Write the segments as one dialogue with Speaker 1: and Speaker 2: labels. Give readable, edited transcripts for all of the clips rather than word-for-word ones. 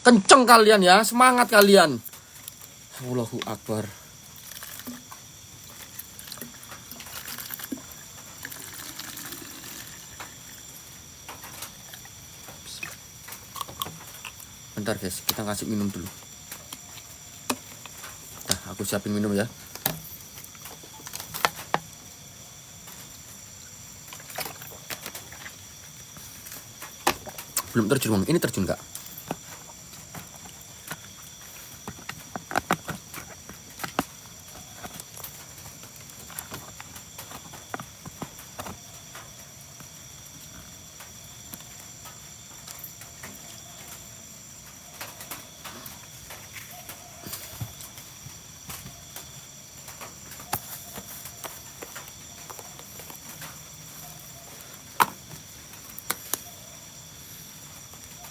Speaker 1: Kenceng kalian ya, semangat kalian. Allahu Akbar. Bentar guys, kita kasih minum dulu. Nah, aku siapin minum ya. Belum terjun bang, ini terjun nggak?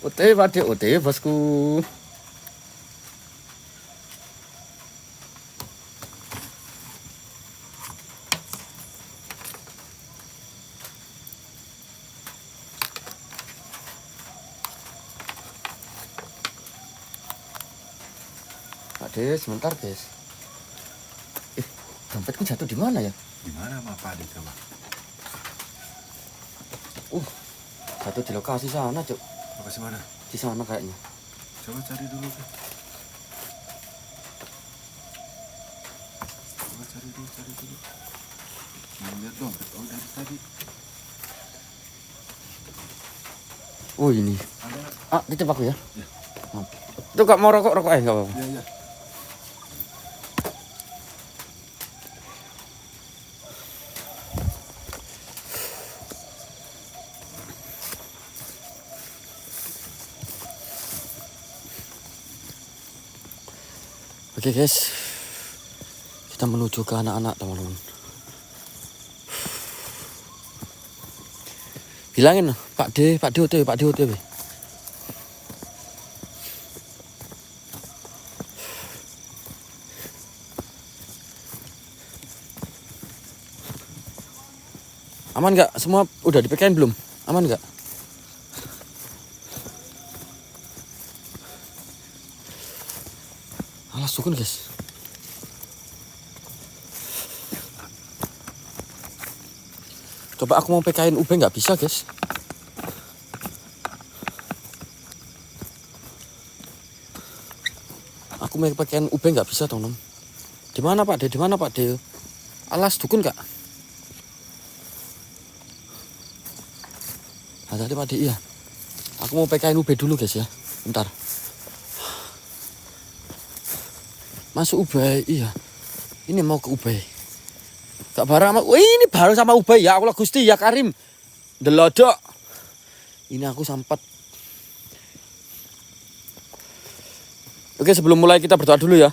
Speaker 1: OTW Pak De, OTW bosku. Pak De, sebentar guys. Dompetku jatuh di mana ya?
Speaker 2: Di mana Pak De coba?
Speaker 1: Jatuh di lokasi sana, Cuk.
Speaker 2: Lokasi mana?
Speaker 1: Di sana kayaknya.
Speaker 2: Coba cari dulu Pak. Coba cari dulu. Mau lihat dompet dari tadi.
Speaker 1: Oh ini.
Speaker 2: Ada.
Speaker 1: Titip aku ya.
Speaker 2: Ya.
Speaker 1: Itu gak mau rokok nggak apa-apa.
Speaker 2: Iya.
Speaker 1: Oke guys, kita menuju ke anak-anak teman-teman. Bilangin Pak De OTW. Aman nggak? Semua udah di-PK-in belum? Aman nggak? Alas sukun guys. Coba aku mau PK-in UB nggak bisa guys. Aku mau PK-in UB nggak bisa teman-teman. Di mana Pak De? Alas dukun nggak? Tadi Pak De, iya. Aku mau PK-in UB dulu guys ya. Bentar. Masuk Ubay, iya. Ini mau ke Ubay. Gak bareng sama, ini bareng sama Ubay ya Allah Gusti ya Karim. Delodok. Ini aku sampat. Oke, sebelum mulai kita berdoa dulu ya.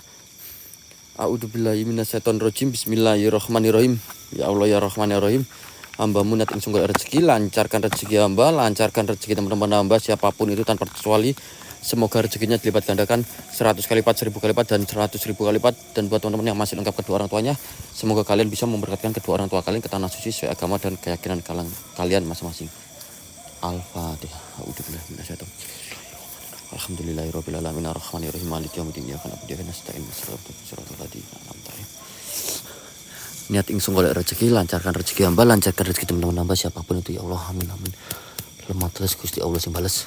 Speaker 1: A'udzubillahi minasyaitonirrajim. Bismillahirrahmanirrahim. Ya Allah ya Rahman ya Rahim. Hamba-Mu niat ing sungguh rezeki, lancarkan rezeki hamba, lancarkan rezeki teman-teman hamba siapapun itu tanpa terkecuali. Semoga rezekinya dilipat gandakan 100 kali lipat, 1000 kali lipat, dan 100.000 kali lipat. Dan buat teman-teman yang masih lengkap kedua orang tuanya, semoga kalian bisa memberkatkan kedua orang tua kalian ke tanah suci sesuai agama dan keyakinan kalian masing-masing. Al-Fatihah. A'udzubillahi minasyaitonir rajim. Alhamdulillahirabbil alamin arrahmanirrahim maliki yaumiddin iyyaka na'budu wa iyyaka nasta'in shiratal ladzina an'amta 'alaihim. Niat ingsun golek rezeki, lancarkan rezeki hamba, lancarkan rezeki teman-teman hamba siapapun itu ya Allah. Amin amin. Lemah terus Gusti Allah sing bales.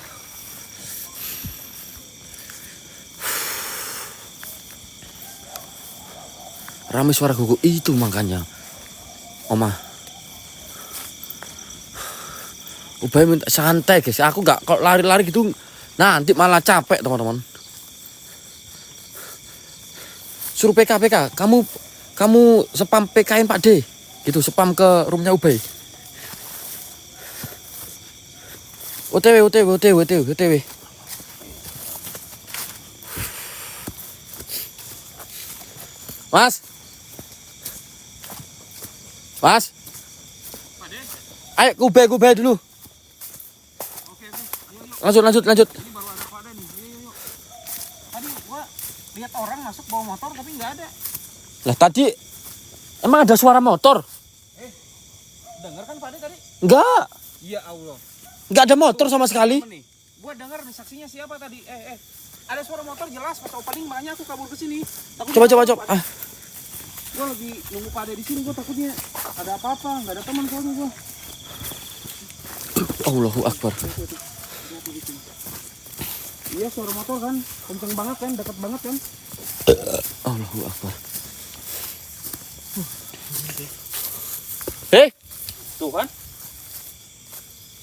Speaker 1: Rame suara gugu itu makanya. Oma. Ubay minta santai guys. Aku nggak kalau lari-lari gitu nanti malah capek teman-teman. Suruh PK. Kamu spam PK-in Pak D. Gitu spam ke roomnya Ubay. OTW. Mas. Ayo Ubay dulu.
Speaker 3: Oke.
Speaker 1: Lanjut.
Speaker 3: Ini baru ada Pak De nih. Yuk. Tadi gua lihat orang masuk bawa motor tapi nggak ada.
Speaker 1: Lah tadi emang ada suara motor?
Speaker 3: Dengar kan Pak De tadi?
Speaker 1: Enggak.
Speaker 3: Ya Allah.
Speaker 1: Enggak ada motor sama sekali.
Speaker 3: Nih, gua dengar nih saksinya siapa tadi? ada suara motor jelas pas opening, makanya aku kabur ke sini.
Speaker 1: Coba.
Speaker 3: Gua lagi nunggu Pak Ade di sini, gua takutnya ada apa-apa, enggak ada teman soalnya gua.
Speaker 1: Allahu Akbar.
Speaker 3: Iya, suara motor kan, kenceng banget kan, dekat banget kan.
Speaker 1: Allahu Akbar.
Speaker 3: Tuh kan?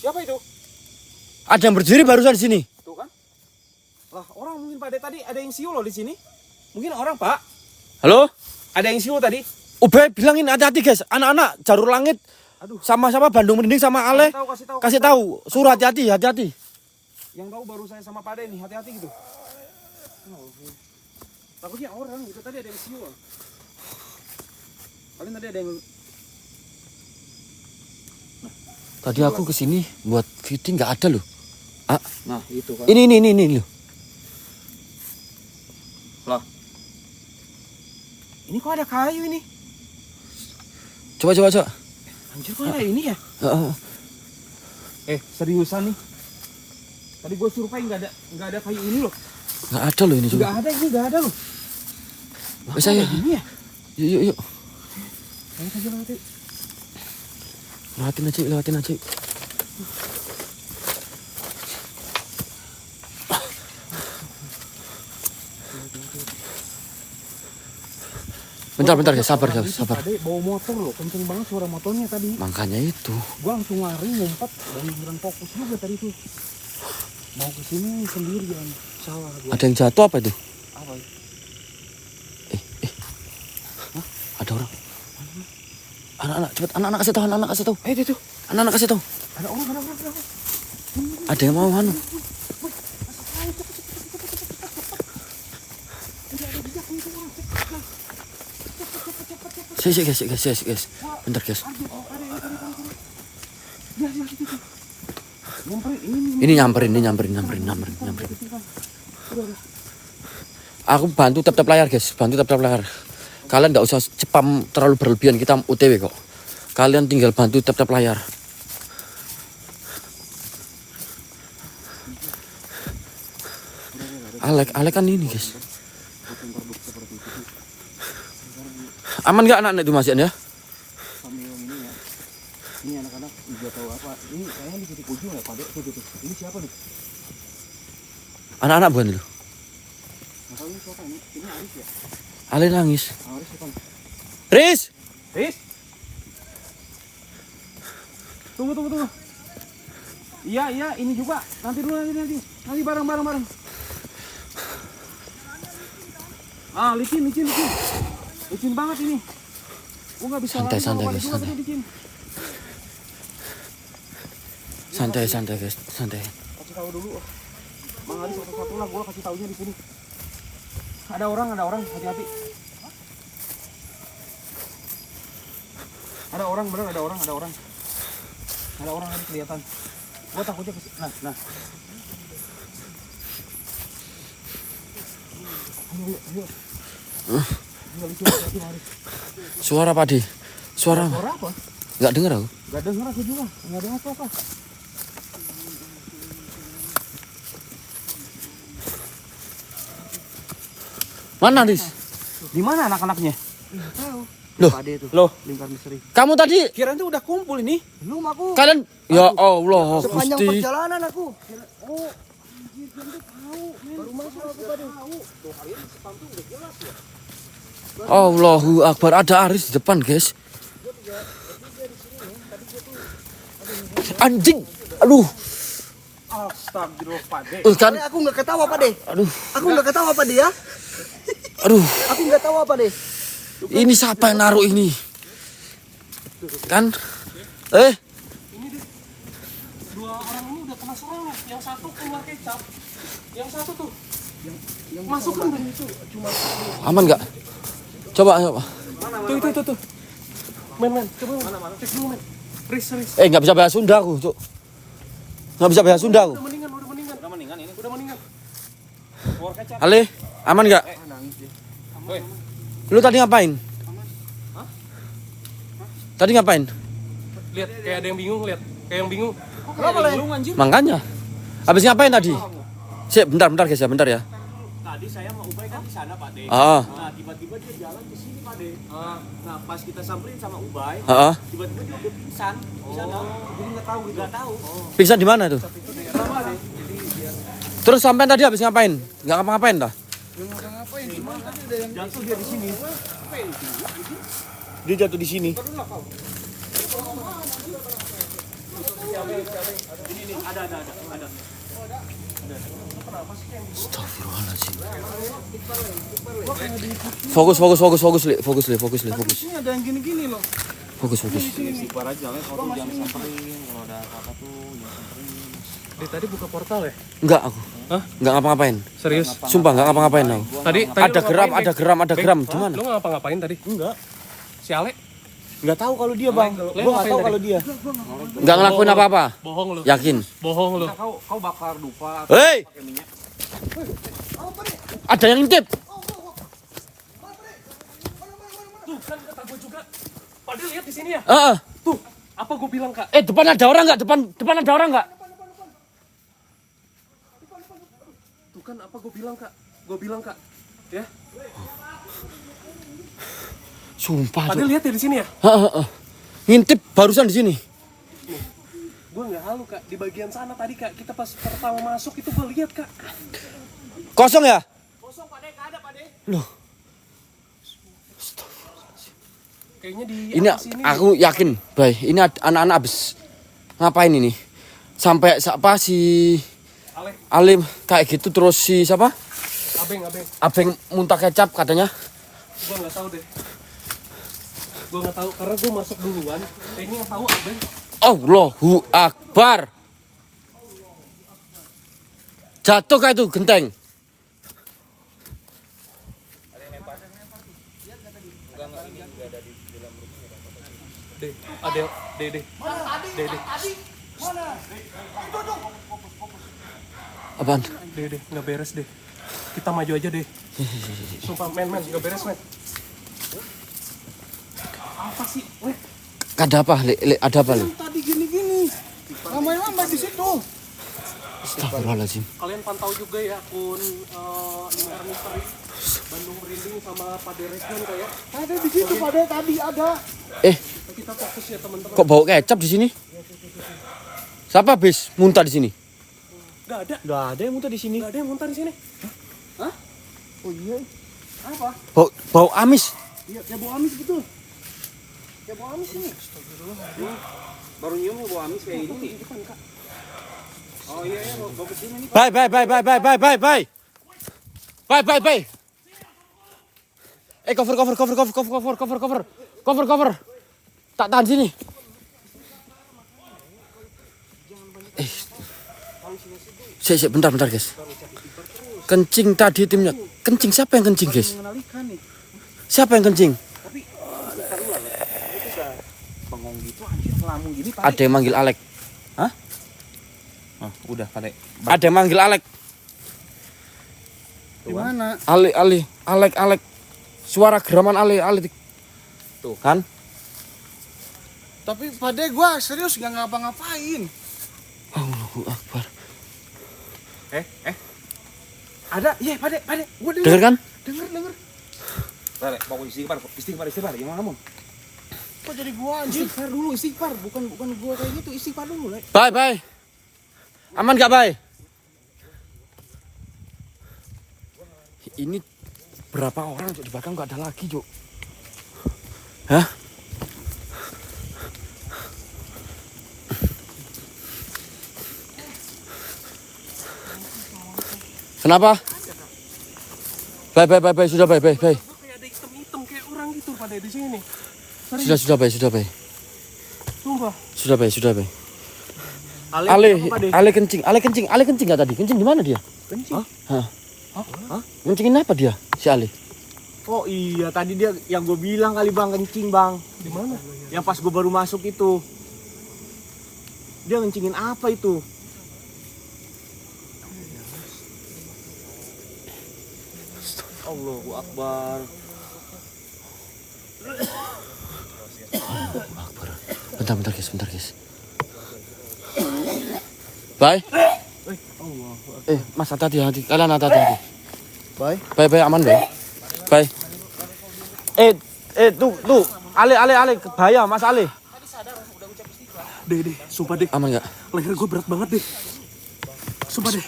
Speaker 3: Siapa itu?
Speaker 1: Ada yang berdiri barusan di sini.
Speaker 3: Tuh kan? Lah, orang mungkin Pak Ade tadi ada yang siul loh di sini. Mungkin orang, Pak.
Speaker 1: Halo?
Speaker 3: Ada yang siul tadi.
Speaker 1: Ube bilangin hati-hati guys, anak-anak Jalur Langit.
Speaker 3: Aduh.
Speaker 1: Sama-sama Bandung Merinding sama Ale. Kasih tahu, suruh hati-hati.
Speaker 3: Yang tahu baru saya sama Pak Ade nih, hati-hati gitu. Takutnya orang gitu, tadi ada yang siul. Paling tadi ada yang...
Speaker 1: Tadi aku kesini buat fitting nggak ada loh.
Speaker 3: Nah, itu kan.
Speaker 1: Ini loh.
Speaker 3: Lah. Ini kok ada kayu ini?
Speaker 1: Coba.
Speaker 3: Anjir, kok ada ini ya?
Speaker 1: Heeh.
Speaker 3: Seriusan nih. Tadi gue survei nggak ada kayu ini loh.
Speaker 1: Nggak ada loh ini juga.
Speaker 3: Nggak ada loh.
Speaker 1: Bisa ya?
Speaker 3: Ini ya?
Speaker 1: Yuk.
Speaker 3: Ayo saja nanti.
Speaker 1: Lewatin aja. Bentar guys, sabar.
Speaker 3: Tadi bawa motor loh, kenceng banget suara motornya tadi.
Speaker 1: Makanya itu.
Speaker 3: Gua langsung lari ngumpet dan beneran fokus juga tadi tuh. Mau ke sini sendirian. Salah gua.
Speaker 1: Ada yang jatuh apa itu?
Speaker 3: Apa itu?
Speaker 1: Hah? Ada orang. Anak-anak cepet, anak-anak kasih tahu.
Speaker 3: Itu.
Speaker 1: Anak-anak kasih tahu.
Speaker 3: Ada orang.
Speaker 1: Ada yang mau anu. Sik guys. Bentar guys. Ini nyamperin. Aku bantu tap layar guys, Kalian nggak usah cepam terlalu berlebihan, kita UTW kok. Kalian tinggal bantu tap layar. Alek kan ini guys. Aman nggak anak-anak itu masih ya?
Speaker 3: Sambil ini ya. Ini anak-anak juga tahu apa. Ini kayaknya di titik ujung ya, Pak Dek. Tuh. Ini siapa nih?
Speaker 1: Anak-anak bukan itu?
Speaker 3: Nggak tahu ini siapa ini. Ini Aris ya?
Speaker 1: Ale nangis.
Speaker 3: Aris siapa?
Speaker 1: Riz.
Speaker 3: Tunggu. Iya, ini juga. Nanti bareng. Licin. Licin banget ini. Gua nggak bisa
Speaker 1: Santai,
Speaker 3: lari
Speaker 1: guys,
Speaker 3: juga
Speaker 1: santai.
Speaker 3: tadi licin.
Speaker 1: Santai guys.
Speaker 3: Kasih tahu dulu. Bang Aris satu-satu lah, gua kasih taunya di sini. Ada orang, hati-hati. Ada orang, bener ada orang. Ada orang tadi kelihatan. Gua takutnya nah. Ayo.
Speaker 1: Suara apa di? Suara
Speaker 3: apa?
Speaker 1: Nggak dengar aku.
Speaker 3: Nggak dengar aku juga. Nggak dengar apa-apa.
Speaker 1: Mana Riz?
Speaker 3: Di mana anak-anaknya?
Speaker 1: Loh.
Speaker 3: Loh, lingkar misteri.
Speaker 1: Kamu tadi
Speaker 3: Kirain tuh udah kumpul ini. Belum aku.
Speaker 1: kalian ya Allah
Speaker 3: Sepanjang
Speaker 1: Gusti.
Speaker 3: perjalanan aku. Oh. Baru masuk aku tadi. Tuh, hari ini spam tuh udah jelas ya.
Speaker 1: Allahu Akbar, ada Aris di depan guys. Anjing. Aduh.
Speaker 3: Astagfirullah, Pak De.
Speaker 1: Kan
Speaker 4: Aku nggak ketawa Pak De.
Speaker 1: aduh.
Speaker 4: Aku nggak ketawa Pak De ya.
Speaker 1: Aduh.
Speaker 4: Aku nggak tahu Pak De.
Speaker 1: Ini siapa yang naruh ini? Kan?
Speaker 3: Ini deh. Dua orang ini udah kena serangan. Yang satu keluar kecap. Yang satu tuh yang masuk kan itu cuma
Speaker 1: Aman nggak? Coba.
Speaker 3: tuh. Men, coba mana? Cek dulu, men. Riz.
Speaker 1: Nggak bisa bahasa Sunda aku, Cuk. Nggak bisa bahasa Sunda aku.
Speaker 3: Udah mendingan ini. Udah mendingan. Keluar kecap.
Speaker 1: Ale, aman nggak?
Speaker 3: Nangis dia.
Speaker 1: Lu tadi ngapain? Tadi ngapain?
Speaker 3: Lihat kayak ada yang bingung, Kenapa lah? Bingung anjir.
Speaker 1: Makanya. Habis ngapain tadi? Sik, bentar guys ya, bentar ya.
Speaker 3: tadi saya sama Ubay kan di sana Pak De.
Speaker 1: Ah.
Speaker 3: Nah tiba-tiba dia jalan ke sini Pak De. Nah pas kita samperin sama Ubay,
Speaker 1: Heeh.
Speaker 3: tiba-tiba dia udah pingsan di sana. Jadi nggak tahu gitu. Nggak tahu.
Speaker 1: Pingsan di mana tuh?
Speaker 3: Itu daerah Pak De.
Speaker 1: Terus sampean tadi habis ngapain? Nggak ngapa-ngapain dah?
Speaker 3: Jatuh dia di sini. Dia jatuh di sini. Ini ada.
Speaker 1: Astagfirullahaladzim. Fokus, Li.
Speaker 3: Ini ada yang gini-gini loh.
Speaker 1: Fokus.
Speaker 2: Istighfar aja lah kalau jangan samperin, kalau ada apa-apa tuh jangan samperin.
Speaker 3: Dia tadi buka portal ya?
Speaker 1: Enggak aku.
Speaker 3: Hah?
Speaker 1: Enggak ngapa-ngapain.
Speaker 3: Serius?
Speaker 1: Sumpah enggak ngapa-ngapain aku.
Speaker 3: Tadi
Speaker 1: Ada geram. Di mana?
Speaker 3: Lu ngapa-ngapain tadi?
Speaker 2: Enggak.
Speaker 3: Si Ale?
Speaker 2: Enggak tahu kalau dia, Bang.
Speaker 3: Lu
Speaker 2: Gua enggak
Speaker 3: ngapain
Speaker 2: tahu
Speaker 3: tadi?
Speaker 2: kalau dia.
Speaker 1: Enggak ngelakuin apa-apa.
Speaker 3: Bohong lu.
Speaker 1: Yakin?
Speaker 3: Bohong lu.
Speaker 2: Kau bakar dupa
Speaker 1: Hei,
Speaker 2: pakai minyak.
Speaker 1: ada yang ngintip.
Speaker 3: Tuh kan kata gue juga. Padahal lihat di sini ya.
Speaker 1: Heeh.
Speaker 3: Tuh, apa gue bilang Kak?
Speaker 1: Depan ada orang enggak? Depan ada orang enggak?
Speaker 3: Tuh kan apa gue bilang Kak? Gue bilang Kak. Ya.
Speaker 1: Sumpah.
Speaker 3: Padahal lihat ya di sini ya.
Speaker 1: Heeh. Ngintip barusan di sini.
Speaker 3: Gue nggak halu Kak. Di bagian sana tadi Kak. Kita pas pertama masuk itu gue lihat Kak.
Speaker 1: Kosong ya?
Speaker 3: Kosong Pak De, nggak ada Pak De.
Speaker 1: Loh,
Speaker 3: Kayaknya di
Speaker 1: ini
Speaker 3: atas sini.
Speaker 1: aku yakin, Bay. Ini anak-anak abis ngapain ini? Sampai siapa si
Speaker 3: Ale,
Speaker 1: Alim kayak gitu terus si siapa?
Speaker 3: Abeng.
Speaker 1: Abeng muntah kecap katanya.
Speaker 3: Gue nggak tahu deh. Gue nggak tahu karena gue masuk duluan. Kayaknya yang tahu Abeng.
Speaker 1: Allahu Akbar. Jatuh kayak itu genteng.
Speaker 3: Deh, ada deh.
Speaker 1: Apaan?
Speaker 3: Deh, nggak beres deh. Kita maju aja deh. Sumpah men, nggak beres men. Apa sih? Weh,
Speaker 1: Ada apa? Ada apa? Le?
Speaker 3: tadi gini-gini.
Speaker 2: Lambai di situ.
Speaker 1: Astagfirullahaladzim.
Speaker 3: Kalian pantau juga ya akun Limer Misteri Bandung Merinding sama Pak Deresman kayak.
Speaker 2: Ada di situ pada tadi ada.
Speaker 3: Kita fokus ya teman-teman.
Speaker 1: Kok bau kecap di sini? Siapa bis muntah di sini?
Speaker 3: Nggak ada.
Speaker 2: Enggak ada yang muntah di sini.
Speaker 3: Nggak ada yang muntah di sini. Hah?
Speaker 2: Oh iya.
Speaker 3: Apa?
Speaker 1: Bau amis.
Speaker 2: Iya, kayak bau amis betul.
Speaker 3: Ya bau amis ini.
Speaker 2: Baru nyium bau amis kayak
Speaker 3: Ini
Speaker 2: ini.
Speaker 3: di depan Kak.
Speaker 2: Oh iya ya, bau kesini nih.
Speaker 1: Bye. Cover. Tak tahan sini. Siap, bentar guys. Kencing tadi timnya. Kencing siapa yang kencing guys?
Speaker 2: Mengenalikan nih.
Speaker 1: Siapa yang kencing?
Speaker 2: Bengong gitu anjir ngelamun gini Pak.
Speaker 1: Ada yang manggil Alek.
Speaker 2: Ah, udah Pak.
Speaker 1: Ada yang manggil Alek.
Speaker 2: Di mana?
Speaker 1: Alek. Suara geraman Ale.
Speaker 2: Tuh.
Speaker 1: Kan?
Speaker 2: Tapi Pak De gua serius nggak ngapa-ngapain.
Speaker 1: Allahu Akbar.
Speaker 2: Ada, iya Pak De. Gua
Speaker 1: Dengar kan?
Speaker 2: Denger. Pak, mau istighfar, gimana ngomong? Kok jadi gua anjir? Istighfar, bukan gua kayak gitu, istighfar dulu, Le.
Speaker 1: Bye. Aman gak, Bye? Ini berapa orang, Cuk? Di belakang gak ada lagi, Cuk. Hah? Kenapa? Bye. Sudah, Bye.
Speaker 3: Kayak ada hitam-hitam kayak orang gitu pada di sini.
Speaker 1: Sudah, Bye.
Speaker 3: Sumpah.
Speaker 1: Sudah, Bye. Ale kencing gak tadi? Kencing di mana dia?
Speaker 2: Kencing.
Speaker 1: Hah? Kencingin apa dia? Si Ale?
Speaker 2: Oh iya, tadi dia yang gue bilang kali Bang kencing, Bang.
Speaker 3: Di mana?
Speaker 2: Yang pas gue baru masuk itu. Dia ngencingin apa itu? Allahu Akbar.
Speaker 1: Bentar guys. Bye. Mas hati-hati. Kalian hati-hati. Baik aman deh. Baik. Tuh. Ale, bahaya Mas Ale.
Speaker 3: Deh, sumpah deh.
Speaker 1: Aman enggak?
Speaker 3: Leher gue berat banget deh. Sumpah deh.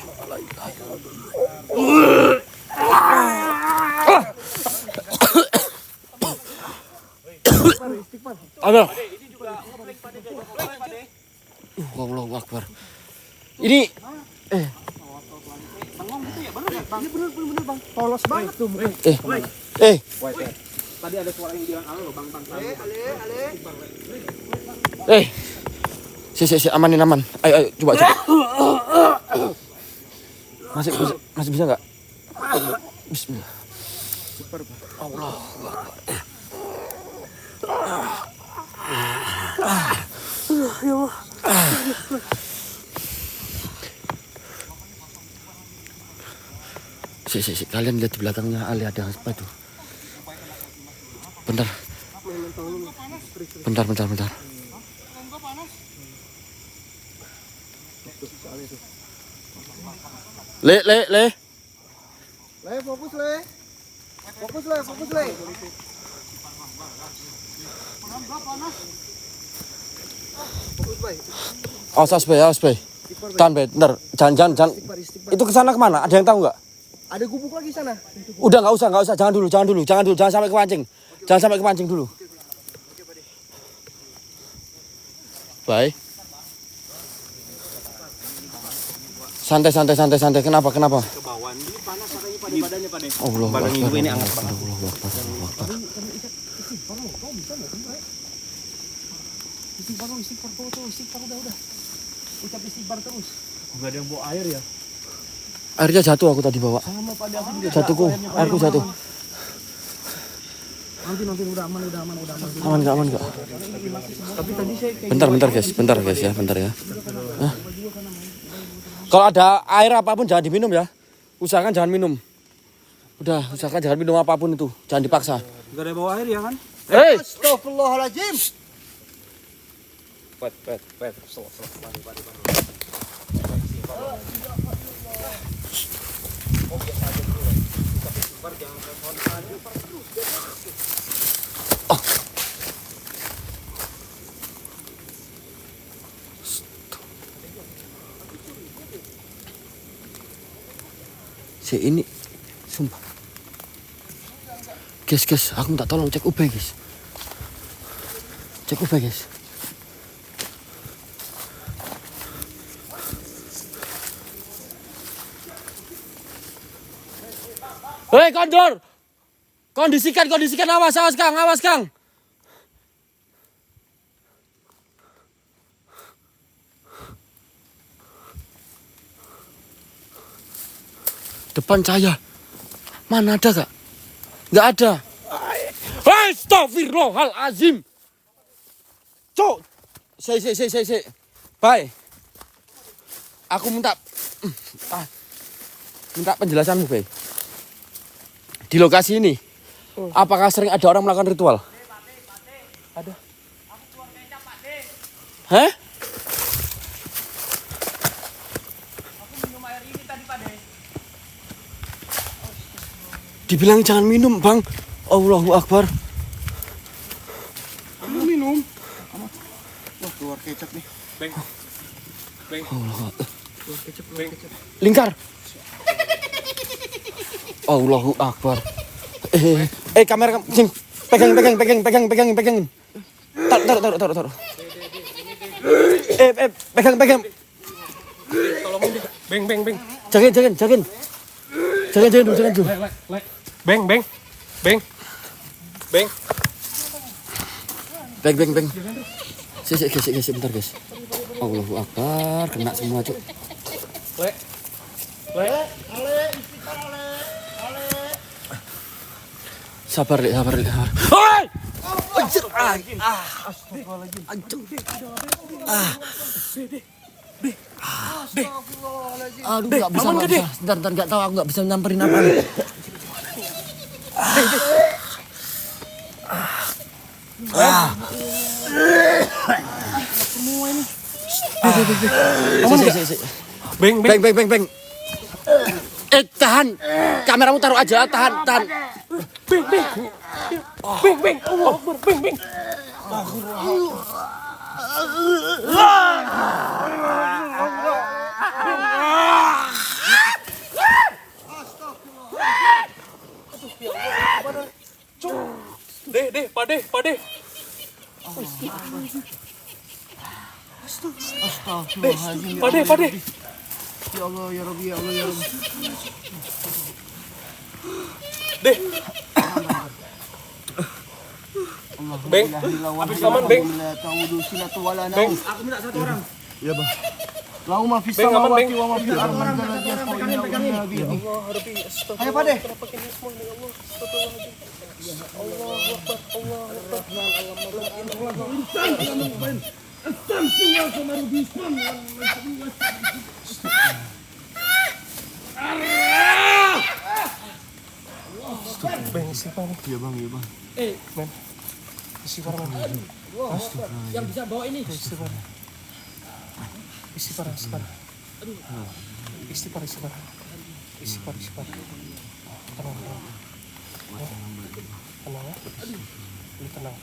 Speaker 1: Ada. Allahu Akbar. Ini
Speaker 4: Bener bang. Polos banget tuh.
Speaker 2: Tadi ada suara yang bilang halo bang.
Speaker 1: Si amanin aman. Ayo coba. Masih bisa enggak? Bismillah. Allah.
Speaker 3: Ya Allah.
Speaker 1: Si kalian lihat di belakangnya Ali ada apa itu? Bentar. Le.
Speaker 4: Le, fokus le.
Speaker 1: Awas bay. Tahan bay, bentar. Jangan. Itu kesana kemana? Ada yang tahu nggak?
Speaker 4: Ada gubuk lagi sana.
Speaker 1: Udah nggak usah. Jangan dulu. Jangan sampai kepancing dulu. Baik. Santai. Kenapa?
Speaker 2: Ke bawah ini panas makanya pada badannya pada.
Speaker 1: Allah.
Speaker 2: Badan ibu ini hangat banget.
Speaker 4: Istighfar udah. Ucap istighfar terus.
Speaker 3: Gak ada yang bawa air ya?
Speaker 1: Airnya jatuh aku tadi bawa.
Speaker 4: Sama pada aku juga.
Speaker 1: Jatuhku, airku jatuh.
Speaker 4: Nanti udah aman.
Speaker 1: Aman enggak?
Speaker 4: Tapi tadi saya kayak
Speaker 1: Bentar guys ya. Hah? Kalau ada air apapun jangan diminum ya. Usahakan jangan minum. Udah, usahakan jangan minum apapun itu. Jangan dipaksa.
Speaker 2: Gak ada bawa air ya kan?
Speaker 4: Astagfirullahaladzim.
Speaker 2: Pet.
Speaker 1: Si ini sumpah. Guys, aku minta tolong cek UB guys. Hei, kondor. Kondisikan, awas Kang. Depan saya. Mana ada kak? Nggak ada. Astagfirullahalazim. Cok. Say. Bye. Aku minta penjelasanmu, Bay. Di lokasi ini, apakah sering ada orang melakukan ritual?
Speaker 3: Ada.
Speaker 1: Hah? Dibilang jangan minum, Bang. Allahu Akbar.
Speaker 3: Kamu minum?
Speaker 2: Wah, keluar kecap nih.
Speaker 3: Beng.
Speaker 1: Lingkar. Allahu Akbar. Kamera sing pegang. Taruh. Pegang.
Speaker 3: Tolongin deh. Beng.
Speaker 1: Jangan dulu.
Speaker 3: Beng.
Speaker 1: Beng. Gesek bentar, guys. Allahu Akbar, kena semua, Cuk.
Speaker 3: Le.
Speaker 1: Sabar, Dek. Hoi! Anjir. Aduh, enggak bisa. Bentar, enggak tahu aku enggak bisa nyamperin apa.
Speaker 4: semua ini.
Speaker 1: Beng. Tahan. Kameramu taruh aja, tahan.
Speaker 3: Beng, beng. Beng, beng. Allah Akbar, beng, beng. Deh, Pak De.
Speaker 4: Astagfirullahaladzim.
Speaker 3: Pak De.
Speaker 4: Ya Allah, ya Rabbi, ya Allah, ya Rabbi.
Speaker 3: Deh. Beng, aman, Beng. Beng,
Speaker 2: Aku minta satu orang.
Speaker 4: Ya, Bang. Lau ma fis
Speaker 3: Beng, aman,
Speaker 4: samawati
Speaker 3: Beng.
Speaker 4: wa ma fil ardi wa la yastawina illa bihi. Ayo, Pak De.
Speaker 3: Beng, istighfar.
Speaker 4: Ya, Bang, ya, Bang.
Speaker 3: Men. Istighfar, men.
Speaker 2: Yang bisa bawa ini.
Speaker 3: Istighfar. Tenang. Tenang ya. Lu tenang.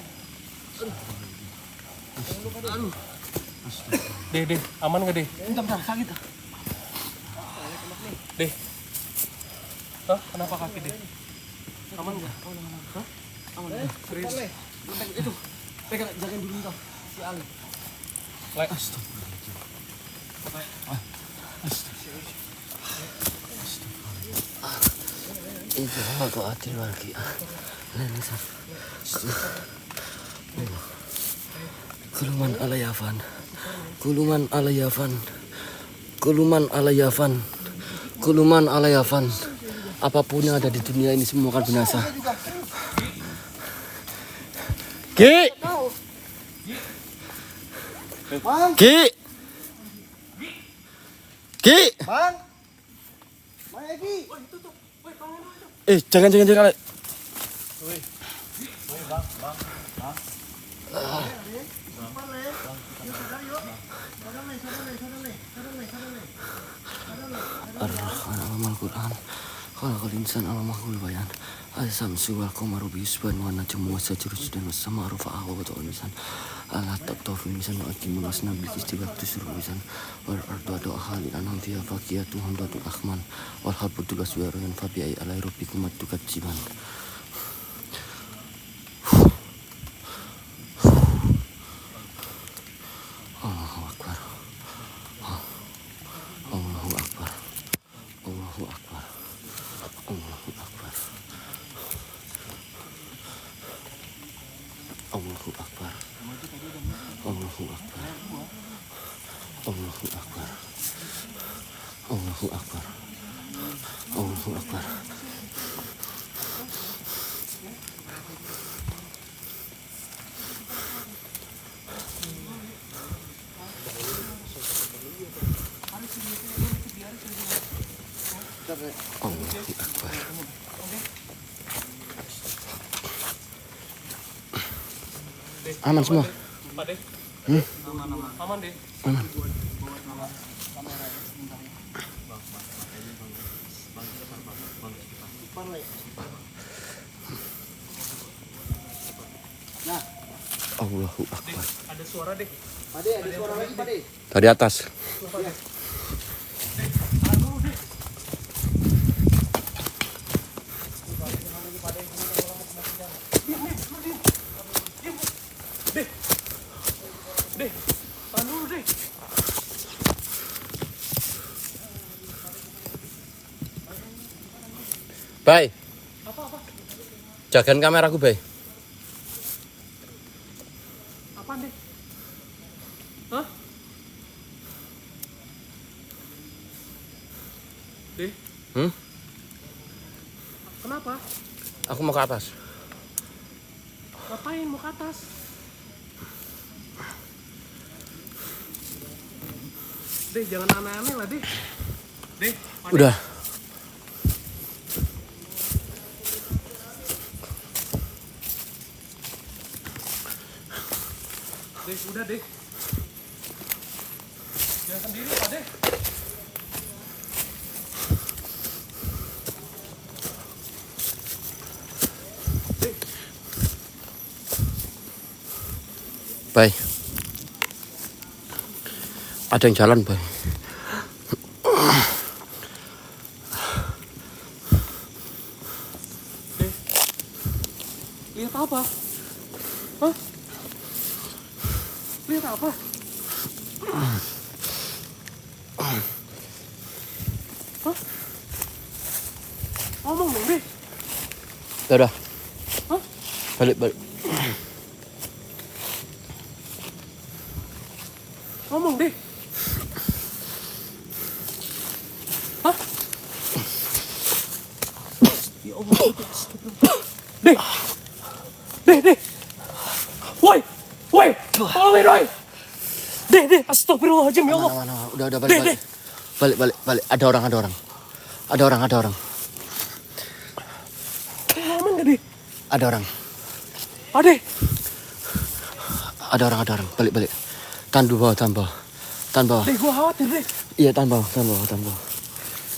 Speaker 3: Deh, aman gak, Deh?
Speaker 2: Bentar, sakit.
Speaker 3: Deh. Hah? Kenapa kaki, Deh? Aman gak? Hah? Aman. Serius?
Speaker 2: Itu. Pegang, jagain dulu kau. Si Ali.
Speaker 3: Lek.
Speaker 1: Itu aku hati lagi. Kuluman alayafan. Apapun yang ada di dunia ini semua akan binasa. Ki.
Speaker 4: Bang. Bang Egi.
Speaker 1: Jangan. Ar-Rahman alamal Quran. Khalaqal insan alamahul bayan. Al-samsu wal qamaru bi husban wa najmu wasajru sudan was-sama rafa'a wa wada'a al-mizan. Allah taqtafu al-mizan wa aqimul wazna bil qisti wa tusru al-mizan. Wal ardu halin anhum fiha faqiyatun hamdatul akhman wal habbu aswaran fa bi alai rabbikum tukadziban. Allahu akbar. Allahu akbar. Allahu akbar. Allahu akbar. Allahu akbar. Allahu akbar. Allahu akbar. Allahu akbar. Allahu akbar. Allahu akbar. Aman semua.
Speaker 3: Pak De. Aman, Deh.
Speaker 1: Aman. Allahu akbar.
Speaker 3: Ada suara, Deh.
Speaker 2: Pak De, ada suara lagi, Pak De.
Speaker 1: Dari atas.
Speaker 3: Deh, tahan dulu, Deh.
Speaker 1: Bay. Jagain kameraku, Bay.
Speaker 3: Apaan, Deh? Hah? Deh, kenapa?
Speaker 1: Aku mau ke atas.
Speaker 3: Ngapain mau ke atas? Deh, jangan aneh-aneh lah, Deh. Deh, Pak De.
Speaker 1: Udah.
Speaker 3: Deh, udah, Deh. Jangan sendiri, Pak De.
Speaker 1: Bay. Ada yang jalan, Bay.
Speaker 3: Lihat apa? Hah? Lihat apa? Hah? Ngomong dong, deh.
Speaker 1: Udah.
Speaker 3: Hah?
Speaker 1: Balik.
Speaker 3: Ngomong deh. Hah? Ya Allah. Deh. Woi. Tolongin, woi. Deh. Astagfirullahaladzim, ya Allah.
Speaker 1: Mana. Udah balik. Balik. Ada orang.
Speaker 3: Aman gak, deh?
Speaker 1: Ada orang.
Speaker 3: Ade.
Speaker 1: Ada orang. Balik. Tahan bawah.
Speaker 3: Deh, gua khawatir, deh.
Speaker 1: Iya, tahan bawah.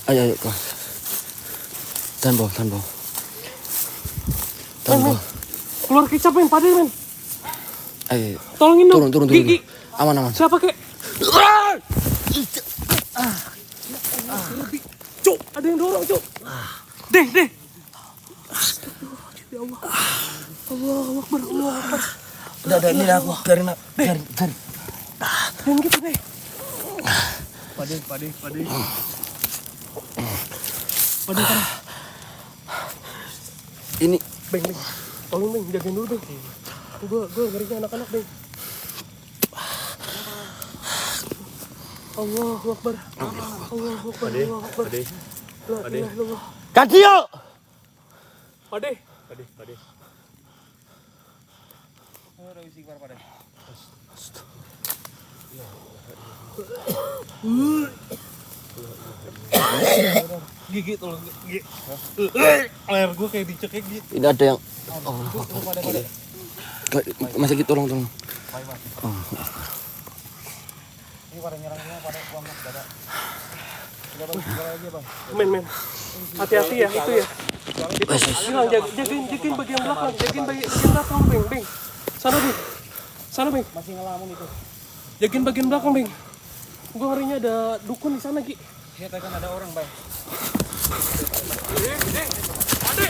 Speaker 1: Ayo, kau. Tahan bawah.
Speaker 3: Keluar kecap, men. Pade, men.
Speaker 1: Ayo.
Speaker 3: Tolongin dong.
Speaker 1: Turun.
Speaker 3: Gigi.
Speaker 1: Aman.
Speaker 3: Siapa, kek? Cuk, ada yang dorong, Cuk. Deh. Ya Allah. Allahu Akbar.
Speaker 1: Udah ini aku. Biarin.
Speaker 3: Jangan gitu, deh.
Speaker 4: Pade.
Speaker 1: Ini
Speaker 3: Beng. Tolong, Beng. Jagain dulu, Beng. Gue ngerinya anak-anak, Beng. Allahu Akbar.
Speaker 4: Pade.
Speaker 3: La ilaha illallah.
Speaker 1: Kadio.
Speaker 3: Pade.
Speaker 2: Udah istighfar pada.
Speaker 4: Gigi tolong gigi. Leher gue kayak dicekik gigi.
Speaker 1: Ini ada yang Mas Gigi tolong.
Speaker 2: Ini pada nyerangnya pada uang dada. Udah Bang, lagi, Bang.
Speaker 3: Men. Hati-hati ya, itu ya. Bilang, jagain bagian belakang. Jagain bagian belakang, Beng. Sana, Beng.
Speaker 2: Masih ngelamun itu.
Speaker 3: Jagain bagian belakang, Beng. Gue ngerinya ada dukun di sana, Gi.
Speaker 2: Lihat kan ada orang, Bang.
Speaker 3: Deh. Ade.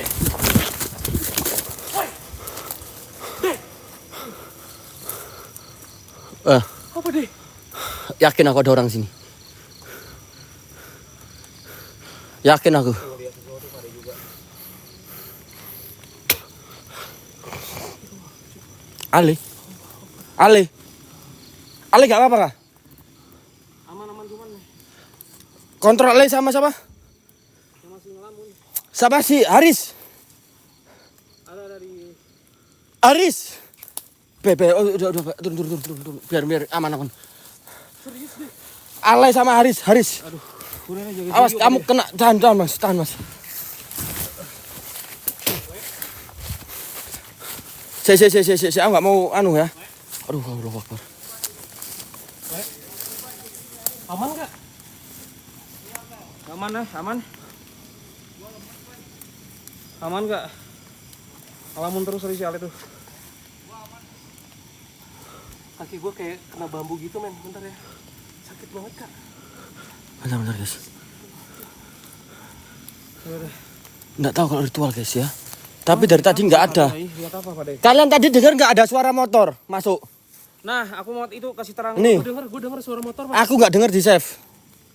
Speaker 3: Woi. Deh. Apa, Deh?
Speaker 1: Yakin aku ada orang sini. Yakin aku. Ali gak apa-apa kah?
Speaker 3: Aman cuman nih.
Speaker 1: Kontrol Ali sama siapa?
Speaker 3: Yang masih ngelamun.
Speaker 1: Siapa sih? Haris.
Speaker 3: Ada dari
Speaker 1: Haris. Bebe, udah, turun. Biar aman.
Speaker 3: serius, Deh.
Speaker 1: Ale sama Haris.
Speaker 2: Aduh, kurang jaga.
Speaker 1: Awas kamu kena, tahan mas. Saya nggak mau anu ya. Aduh, Allah Akbar.
Speaker 3: Aman nggak?
Speaker 2: Aman nggak? Ngelamun terus dari si Ale tuh.
Speaker 3: Kaki gue kayak kena bambu gitu, men. Bentar ya. Sakit banget, Kak.
Speaker 1: Bentar guys. Nggak tahu kalau ritual guys ya. Tapi dari tadi nggak ada.
Speaker 2: Lihat apa, Pak?
Speaker 1: Kalian tadi dengar nggak ada suara motor masuk?
Speaker 2: Nah, aku mau itu kasih terang.
Speaker 1: Nih,
Speaker 3: Gue denger suara motor, Mas.
Speaker 1: aku nggak dengar di save.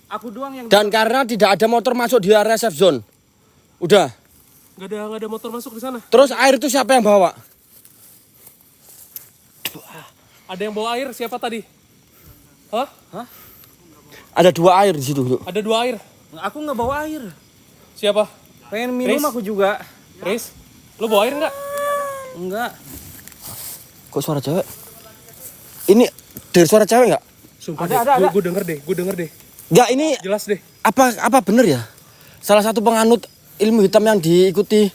Speaker 2: Aku doang yang
Speaker 1: Dan karena tidak ada motor masuk di area safe zone. Udah.
Speaker 3: Nggak ada motor masuk di sana.
Speaker 1: Terus air itu siapa yang bawa?
Speaker 3: Ada yang bawa air, siapa tadi? Hah?
Speaker 1: Ada 2 air di situ.
Speaker 3: Ada 2 air.
Speaker 2: Aku nggak bawa air.
Speaker 3: Siapa?
Speaker 2: Pengen minum
Speaker 3: Riz?
Speaker 2: aku juga.
Speaker 3: Riz? Lu bawa air nggak?
Speaker 2: Enggak.
Speaker 1: Kok suara cewek? Ini dari suara cewek nggak?
Speaker 3: Sumpah
Speaker 2: Ada.
Speaker 3: Gue denger deh.
Speaker 1: Nggak, ini
Speaker 3: Jelas deh.
Speaker 1: apa bener ya? Salah satu penganut ilmu hitam yang diikuti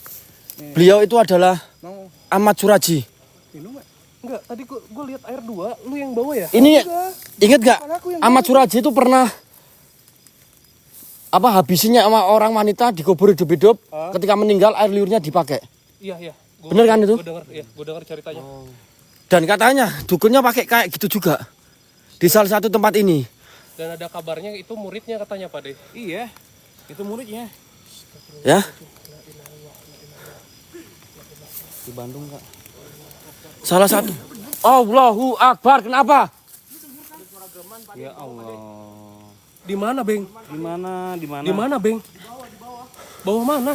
Speaker 1: beliau itu adalah
Speaker 2: Mau
Speaker 1: Ahmad Suraji.
Speaker 2: minum nggak?
Speaker 3: Enggak, tadi gue lihat air 2, lu yang bawa ya?
Speaker 1: Ini inget gak? Ahmad Suraji itu pernah habisinya sama orang wanita dikubur hidup-hidup, ketika meninggal air liurnya dipakai.
Speaker 3: Iya.
Speaker 1: Bener kan itu?
Speaker 3: Gue denger ceritanya.
Speaker 1: Dan katanya dukunnya pakai kayak gitu juga di salah satu tempat ini.
Speaker 3: Dan ada kabarnya itu muridnya katanya Pak De.
Speaker 2: Iya, itu muridnya.
Speaker 1: Ya.
Speaker 2: Di Bandung Kak.
Speaker 1: Salah satu. Allahu Akbar. Kenapa?
Speaker 2: Ya Allah.
Speaker 3: Di mana, Beng?
Speaker 2: Di mana? Di mana?
Speaker 3: Di mana, Beng? Bawah mana?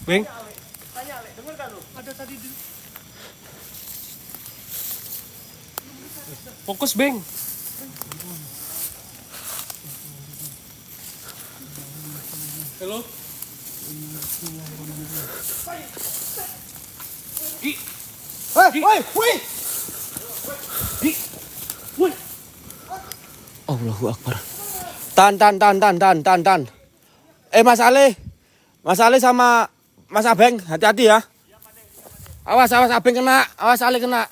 Speaker 3: Beng. Fokus, Beng. Halo.
Speaker 1: Allahu Akbar. Tan. Mas Ale sama Mas Abeng, hati-hati ya. Awas Abeng kena, awas Ale kena.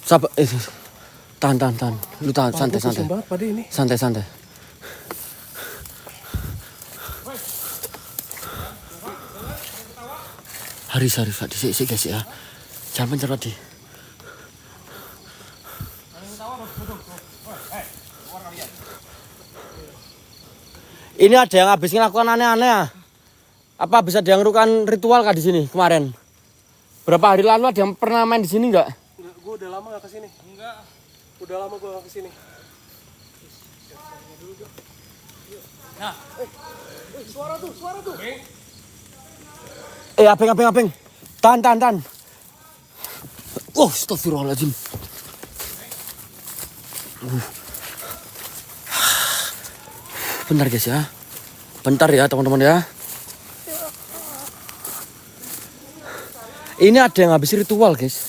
Speaker 1: Sabar, tahan. Lu tahan, santai.
Speaker 3: Pusing banget, Pak De, ini.
Speaker 1: Santai. Haris, sik guys ya. Jangan pencerot di. Ini ada yang habis ngelakukan aneh-aneh ya. Apa bisa ada yang melakukan ritual kah di sini kemarin? Berapa hari lalu ada yang pernah main di sini enggak?
Speaker 3: Enggak, gue udah lama gak kesini. Enggak. Udah lama gue gak kesini. Nah. Suara tuh. Beng.
Speaker 1: Abeng. Tahan. Astagfirullahaladzim. Bentar guys ya. Bentar ya teman-teman ya. Ini ada yang habis ritual guys.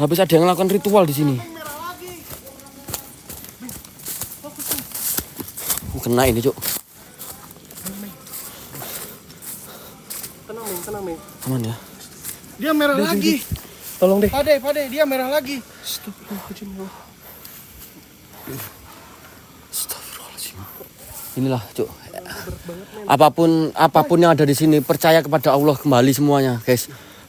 Speaker 1: Habis ada yang melakukan ritual di sini. Kena ini cuk.
Speaker 3: Tenang, Beng.
Speaker 1: Aman ya.
Speaker 4: Dia merah lagi.
Speaker 3: Tolong deh.
Speaker 4: Pak De, dia merah lagi.
Speaker 1: Astagfirullahaladzim. Inilah cuk. Apapun yang ada di sini, percaya kepada Allah kembali semuanya, guys.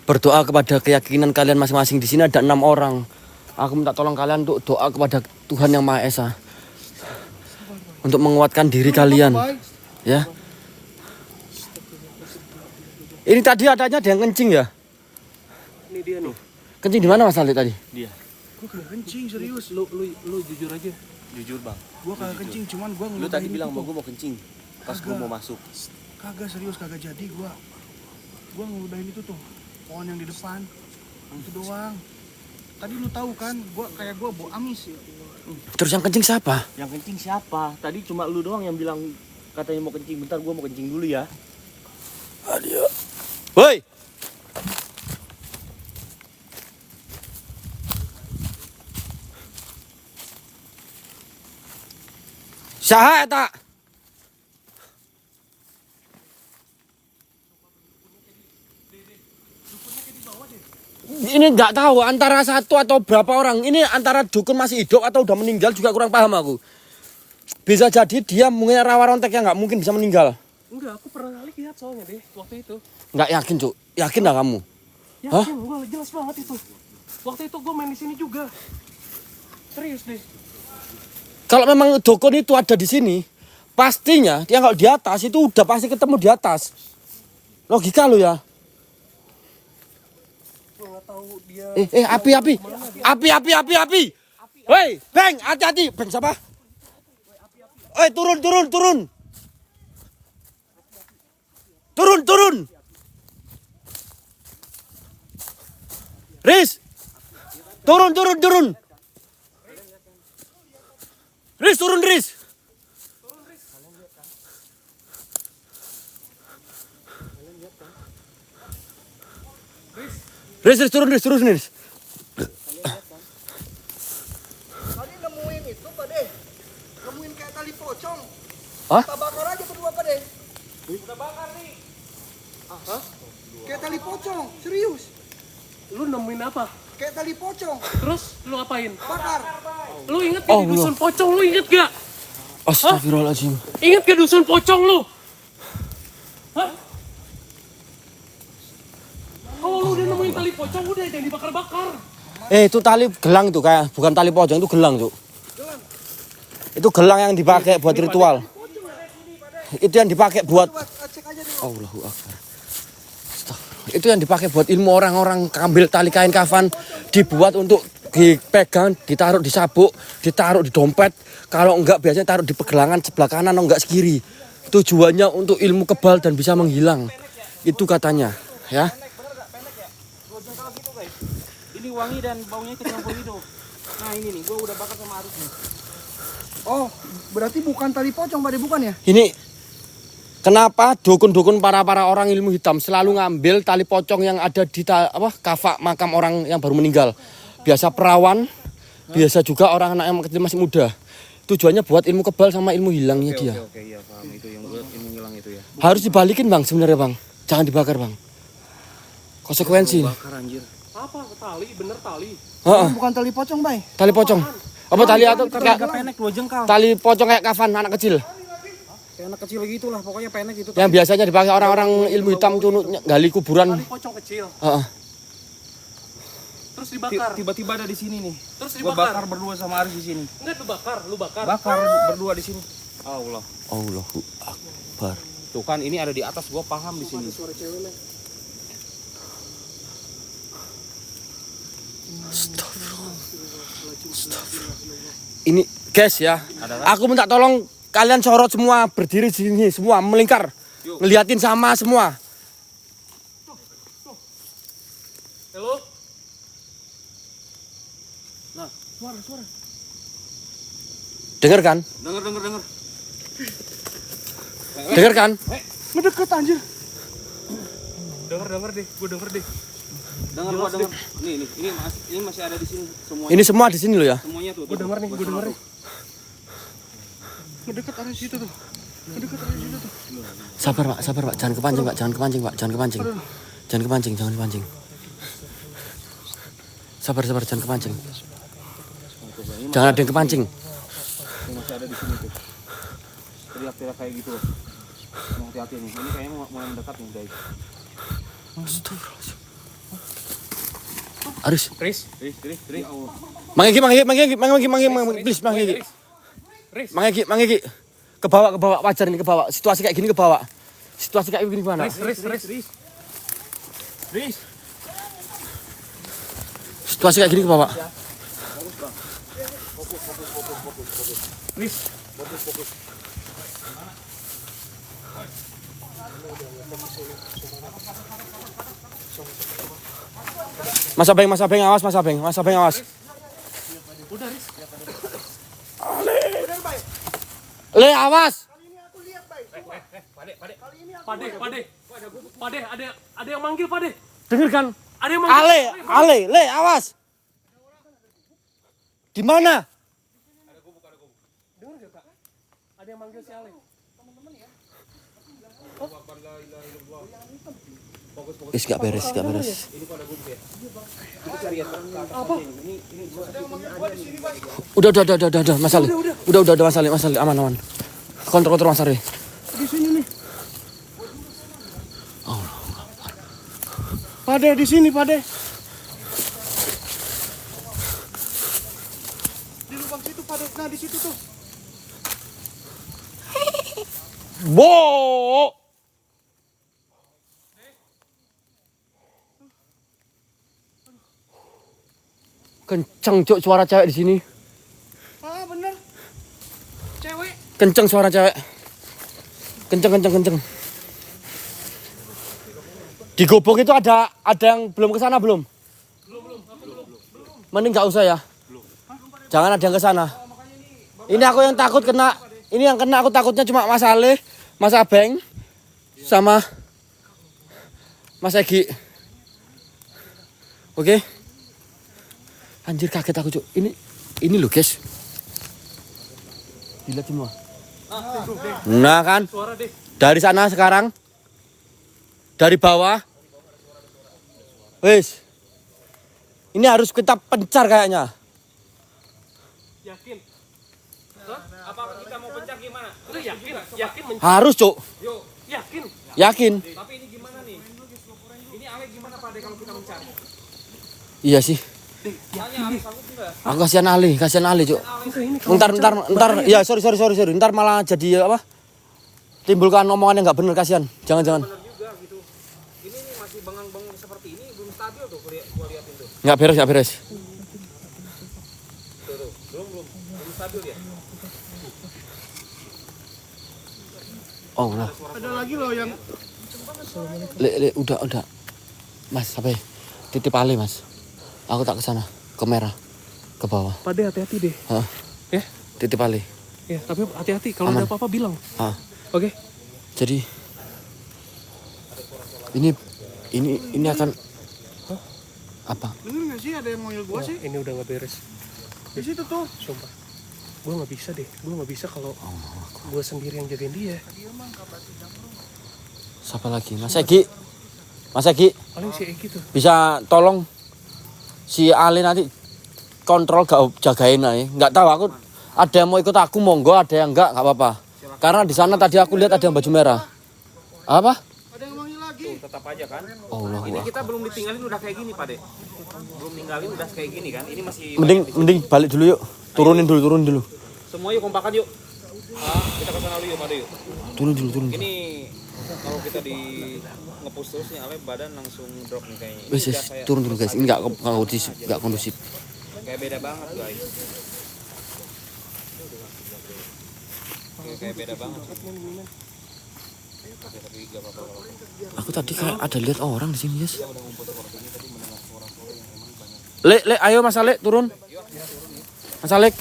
Speaker 1: Berdoa kepada keyakinan kalian masing-masing. Di sini ada 6 orang. Aku minta tolong kalian untuk doa kepada Tuhan Yang Maha Esa untuk menguatkan diri kalian. Ya. Ini tadi adanya ada yang kencing ya?
Speaker 3: Ini dia nih.
Speaker 1: Kencing di mana Mas Ali tadi?
Speaker 2: Dia.
Speaker 4: Gue kagak kencing serius.
Speaker 3: Lu jujur aja.
Speaker 2: Jujur Bang.
Speaker 4: Gue kagak kencing, cuman gue
Speaker 2: Lu
Speaker 4: ngeludahin
Speaker 2: tadi bilang
Speaker 4: itu
Speaker 2: mau
Speaker 4: tuh.
Speaker 2: gue mau kencing. Pas gue mau masuk.
Speaker 4: Kagak serius, kagak jadi gue. Gue ngeludahin itu tuh. Pohon yang di depan. Itu doang. Tadi lu tahu kan, gue bau amis.
Speaker 1: Terus yang kencing siapa?
Speaker 2: Yang kencing siapa? Tadi cuma lu doang yang bilang katanya mau kencing. Bentar gue mau kencing dulu ya.
Speaker 1: Aduh. Woi. Saha eta? Ini nggak tahu antara satu atau berapa orang. Ini antara dukun masih hidup atau udah meninggal juga kurang paham aku. Bisa jadi dia mungkin rawa rontek yang nggak mungkin bisa meninggal.
Speaker 3: Enggak, aku pernah kali lihat soalnya deh waktu itu.
Speaker 1: Nggak yakin cuk, yakin dah kamu?
Speaker 3: Yakin, gue jelas banget itu. Waktu itu gue main di sini juga. Serius deh.
Speaker 1: Kalau memang dukun itu ada di sini, pastinya dia kalau di atas itu udah pasti ketemu di atas. Logika lo ya.
Speaker 3: Gue nggak tahu dia.
Speaker 1: Api. Hei, Beng, hati-hati. Beng siapa? Turun. Riz. Turun. Riz, turun, Riz. Riz, turun, Riz.
Speaker 4: Tadi nemuin itu Pak De. Nemuin kayak tali pocong.
Speaker 1: Hah?
Speaker 4: Kita bakar aja berdua Pak De. Udah bakar nih. Hah? Kayak tali pocong, serius.
Speaker 3: Lu nemuin apa?
Speaker 4: Kayak tali pocong,
Speaker 3: Terus lu apain?
Speaker 4: bakar.
Speaker 3: Lu inget gak di dusun pocong, lu inget gak?
Speaker 1: Astagfirullahaladzim.
Speaker 3: Inget gak dusun pocong lu? Hah? Kalau lu udah nemuin tali pocong, udah jangan dibakar-bakar.
Speaker 1: Itu tali gelang tuh kayak, bukan tali pocong, itu gelang tuh. Itu gelang yang dipakai buat ritual. Itu yang dipakai buat Allahu Akbar. Itu yang dipakai buat ilmu orang-orang ambil tali kain kafan, dibuat untuk dipegang, ditaruh di sabuk, ditaruh di dompet. Kalau enggak biasanya taruh di pegelangan sebelah kanan atau enggak sekiri. Tujuannya untuk ilmu kebal dan bisa menghilang. Itu katanya, ya.
Speaker 2: Ini wangi dan baunya kecampur itu. Nah ini nih, gua udah bakar sama Arus nih.
Speaker 4: Oh, berarti bukan tali pocong, Pak, bukan ya?
Speaker 1: Ini kenapa dukun-dukun para orang ilmu hitam selalu ngambil tali pocong yang ada di kafak makam orang yang baru meninggal. Biasa perawan, biasa juga orang anak yang kecil masih muda. Tujuannya buat ilmu kebal sama ilmu hilangnya dia.
Speaker 2: Oke, iya paham itu yang buat ilmu hilang itu ya.
Speaker 1: Harus dibalikin Bang sebenarnya Bang. Jangan dibakar Bang. Konsekuensi.
Speaker 2: Bakar anjir.
Speaker 3: Apa? Tali? Bener tali.
Speaker 1: Heeh.
Speaker 4: Bukan tali pocong, Bay.
Speaker 1: Tali pocong. Apa tali atau kayak
Speaker 2: Agak pendek 2 jengkal.
Speaker 1: tali pocong kayak kafan anak kecil.
Speaker 2: Kayak anak kecil begitulah, pokoknya pendek gitu.
Speaker 1: Yang biasanya dipakai orang-orang ilmu hitam tuh gali kuburan.
Speaker 3: Tali pocong kecil.
Speaker 1: Heeh.
Speaker 3: Terus dibakar.
Speaker 2: Tiba-tiba ada di sini nih.
Speaker 3: Terus
Speaker 2: Gua
Speaker 3: dibakar.
Speaker 2: bakar berdua sama Aris di sini.
Speaker 3: Enggak, lu bakar.
Speaker 2: Bakar berdua di sini. Allah.
Speaker 1: Allahu Akbar.
Speaker 2: Tuh kan ini ada di atas, gua paham di sini.
Speaker 1: Ini guys ya. Aku minta tolong kalian sorot semua, berdiri di sini semua, melingkar. Ngeliatin sama semua.
Speaker 3: Halo?
Speaker 4: Suara.
Speaker 1: Dengar kan?
Speaker 2: Dengar.
Speaker 1: Dengar kan?
Speaker 4: Mendekat anjir.
Speaker 3: Dengar deh, gue denger deh.
Speaker 2: Dengar. Ini masih ada di sini semuanya.
Speaker 1: Ini semua di sini loh ya.
Speaker 2: Semuanya tuh.
Speaker 3: Gue denger nih.
Speaker 4: Mendekat arah situ tuh.
Speaker 1: Sabar Pak. Jangan kepancing Pak. Jangan kepancing. Sabar, jangan kepancing. Jangan ada yang kepancing.
Speaker 2: Ini masih ada di sini tuh. Teriak-teriak kayak gitu loh. Mau hati-hati nih. Ini kayaknya mau yang dekat nih, guys.
Speaker 1: Aris.
Speaker 2: Tris.
Speaker 1: Mangegi. Please, Mangegi. Mangegi. Ke bawah wajar ini ke bawah. Situasi kayak gini ke bawah. Situasi kayak gini gimana?
Speaker 2: Tris.
Speaker 1: Situasi kayak gini ke bawah.
Speaker 2: Tris.
Speaker 1: Mas Abeng awas.
Speaker 3: Udah, Riz.
Speaker 1: Le awas.
Speaker 3: Pade, ada yang manggil, Pade.
Speaker 1: Dengar kan?
Speaker 3: Ada yang manggil.
Speaker 1: Ale, le awas. Di mana?
Speaker 3: Ada yang manggil si Ale.
Speaker 1: Gak beres. Udah masalah. Udah masalah aman. Kontrol masalah.
Speaker 4: Di sini nih. Pade di sini, Pade. Di lubang situ, Pade. Nah, di situ tuh.
Speaker 1: Bo. Kenceng cuk suara cewek di sini.
Speaker 4: Ah, bener. Cewek.
Speaker 1: Kenceng suara cewek. Kenceng. Di gobok itu ada yang belum ke sana belum? Belum. Mending nggak usah ya. Jangan ada yang ke sana. Ini aku yang takut kena. Ini yang kena aku takutnya cuma Mas Ale, Mas Abeng, sama Mas Egi. Oke? Anjir kaget aku cuk. Ini loh guys. Dilihat semua. Nah kan?
Speaker 3: Suara deh.
Speaker 1: Dari sana sekarang. Dari bawah. Wis. Ini harus kita pencar kayaknya.
Speaker 3: Yakin?
Speaker 2: Apa kita mau pencak gimana?
Speaker 3: Udah yakin? Yakin
Speaker 1: Harus, Cuk.
Speaker 2: Yuk,
Speaker 3: yakin?
Speaker 1: Yakin.
Speaker 2: tapi ini gimana nih? Ini Ale gimana Pak De kalau kita mencari?
Speaker 1: Iya sih.
Speaker 2: Tanya Ale sanggup enggak?
Speaker 1: Aku kasihan Ali, Cuk. Ntar. Ya, sorry. Ntar malah jadi apa? Timbulkan omongan yang nggak bener, kasihan. Jangan.
Speaker 2: Benar juga gitu. Ini nih masih bengang-bengang seperti ini belum stabil tuh gua liatin tuh.
Speaker 1: Nggak beres.
Speaker 2: Tuh. Belum stabil ya.
Speaker 1: Oh, lah.
Speaker 4: Ada lagi loh yang
Speaker 1: Le, udah. Mas, apa ya? Titip Ali, Mas. Aku tak ke sana, ke merah, ke bawah.
Speaker 3: Pak De hati-hati deh.
Speaker 1: Hah?
Speaker 3: Ya?
Speaker 1: Titip Ali.
Speaker 3: Ya, tapi hati-hati kalau
Speaker 1: Aman.
Speaker 3: ada apa-apa bilang.
Speaker 1: Hah?
Speaker 3: Oke?
Speaker 1: Jadi ini akan apa?
Speaker 4: bener nggak sih ada yang manggil gua sih?
Speaker 3: Ini udah nggak beres.
Speaker 4: Di situ tuh.
Speaker 3: Sumpah. Gue nggak bisa deh. Gue nggak bisa kalau gue sendiri yang jagain dia.
Speaker 1: Siapa lagi? Mas Egi.
Speaker 3: Paling si Egi tuh.
Speaker 1: Bisa tolong si Ali nanti kontrol gak jagain aja. Nggak tahu aku ada yang mau ikut aku monggo, ada yang nggak apa-apa. Karena di sana tadi aku lihat ada yang baju merah. Apa?
Speaker 4: Ada yang manggil lagi.
Speaker 2: Tuh, tetap aja kan.
Speaker 1: Allah.
Speaker 2: Ini kita belum ditinggalin udah kayak gini Pak De. Belum ninggalin udah kayak gini kan. Ini masih
Speaker 1: Mending balik dulu yuk. Turunin dulu.
Speaker 2: semua yuk kompakan yuk. Kita ke sana dulu yuk Pak De yuk.
Speaker 1: Turun dulu.
Speaker 2: Ini kalau kita di ngepush terus nih Ale badan langsung drop nih kayaknya. Ini
Speaker 1: Wes,
Speaker 2: udah kayak
Speaker 1: turun guys. Ini nggak kondusif.
Speaker 2: kayak beda banget guys. Kayak beda banget. Tapi gak apa-apa.
Speaker 1: Aku tadi kayak ada lihat orang di sini, Yes. Le, ayo Mas Alek turun. Mas Alek.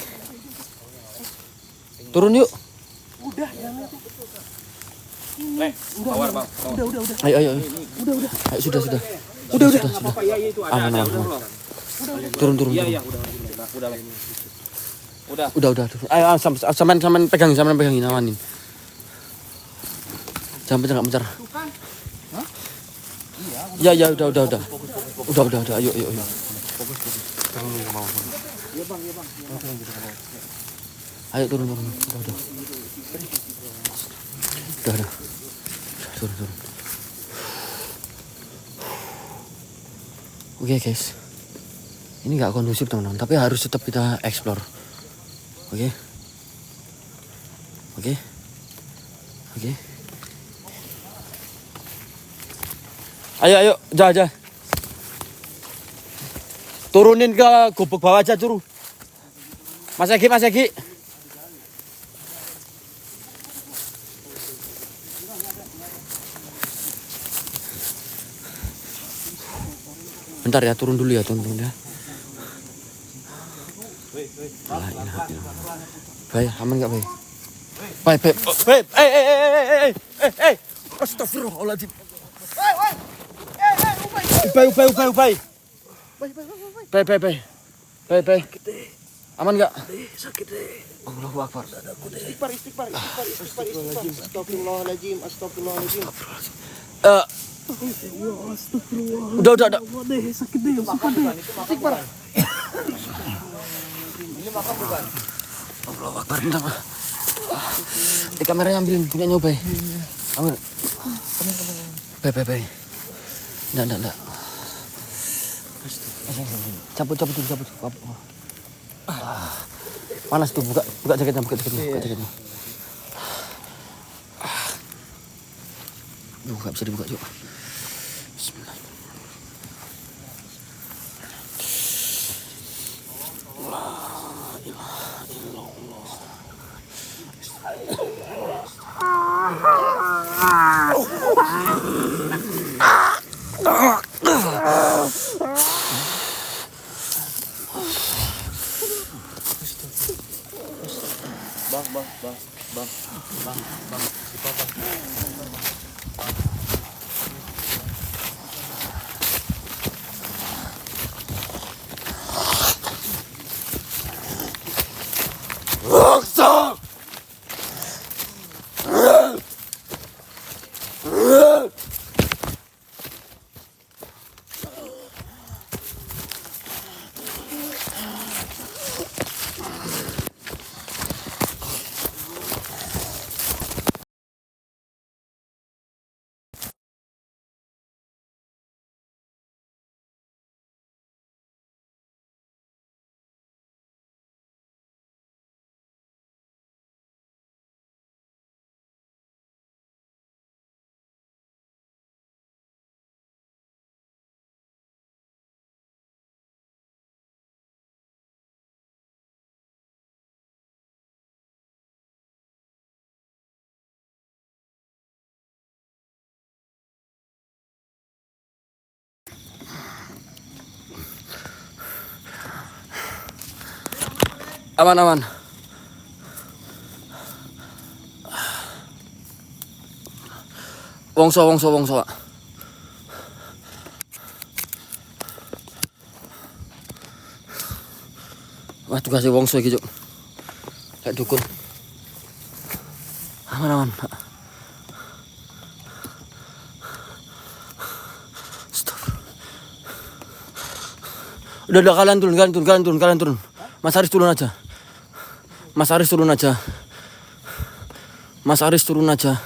Speaker 1: Turun yuk.
Speaker 2: Bawar bang.
Speaker 1: Ayo. Ayo sudah. Udah.
Speaker 2: Apa ya itu ada.
Speaker 1: Aman. Turun.
Speaker 2: Iya udah.
Speaker 1: Udah. Ayo sampean pegangin amanin. Jangan pencar. Iya, udah. Udah. Ayo. Ayo turun. Udah. Turun. Oke, guys. Ini nggak kondusif teman-teman, tapi harus tetap kita explore. Oke. Ayo, aja. Turunin ke gubuk bawah aja, Curu. Mas Egi. Bentar ya, turun dulu ya. Baik, aman nggak, Baik? Baik. Astagfirullahaladzim. Baik. Baik. Aman nggak?
Speaker 4: Sakit deh.
Speaker 1: Allahu Akbar.
Speaker 4: Istighfar. Astagfirullahaladzim.
Speaker 1: Udah.
Speaker 3: Sakit deh.
Speaker 4: Istighfar.
Speaker 2: Ini makan bukan?
Speaker 1: Allahu Akbar, bentar. Kameranya ambilin, punya nyoba. Ambil. Baik. Enggak. Cabut. Panas tuh, buka jaketnya. Nggak bisa dibuka juga. Bismillah. Aman. Wongso. Pak. Wah, tugasnya wongso iki, Cuk. Kayak dukun. Aman, Pak. Stop. Udah kalian turun. Mas Aris turun aja. Astagfirullahaladzim.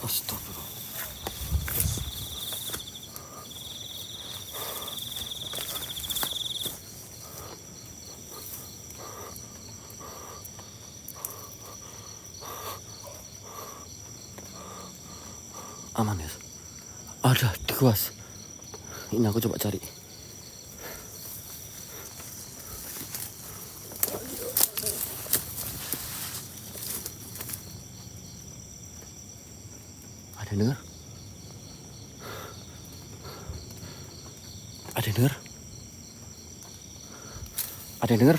Speaker 1: Astagfirullah. Aman ya. Ada di kuas. Ini aku coba cari. Ada yang dengar? Ada yang dengar?